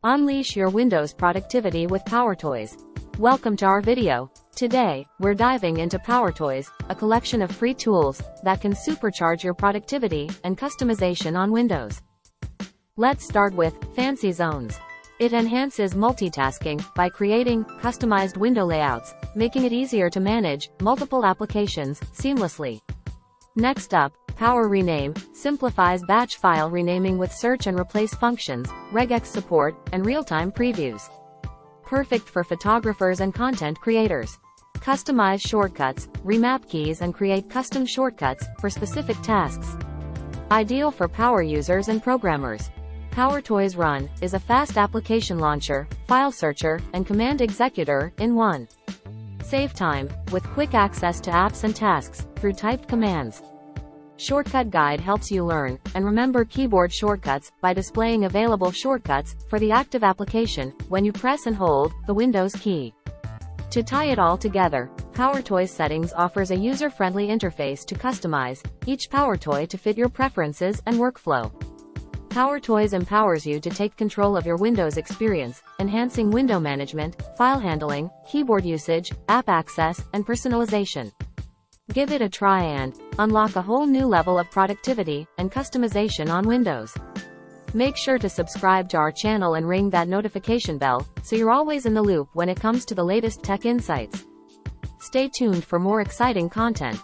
Unleash your Windows productivity with PowerToys. Welcome to our video. Today, we're diving into PowerToys, a collection of free tools that can supercharge your productivity and customization on Windows. Let's start with FancyZones. It enhances multitasking by creating customized window layouts, making it easier to manage multiple applications seamlessly. Next up, Power Rename simplifies batch file renaming with search and replace functions, regex support, and real-time previews. Perfect for photographers and content creators. Customize shortcuts, remap keys and create custom shortcuts for specific tasks. Ideal for power users and programmers. PowerToys Run is a fast application launcher, file searcher, and command executor in one. Save time with quick access to apps and tasks through typed commands. Shortcut Guide helps you learn and remember keyboard shortcuts by displaying available shortcuts for the active application when you press and hold the Windows key. To tie it all together, PowerToys Settings offers a user-friendly interface to customize each PowerToy to fit your preferences and workflow. PowerToys empowers you to take control of your Windows experience, enhancing window management, file handling, keyboard usage, app access, and personalization. Give it a try and unlock a whole new level of productivity and customization on Windows. Make sure to subscribe to our channel and ring that notification bell so you're always in the loop when it comes to the latest tech insights. Stay tuned for more exciting content.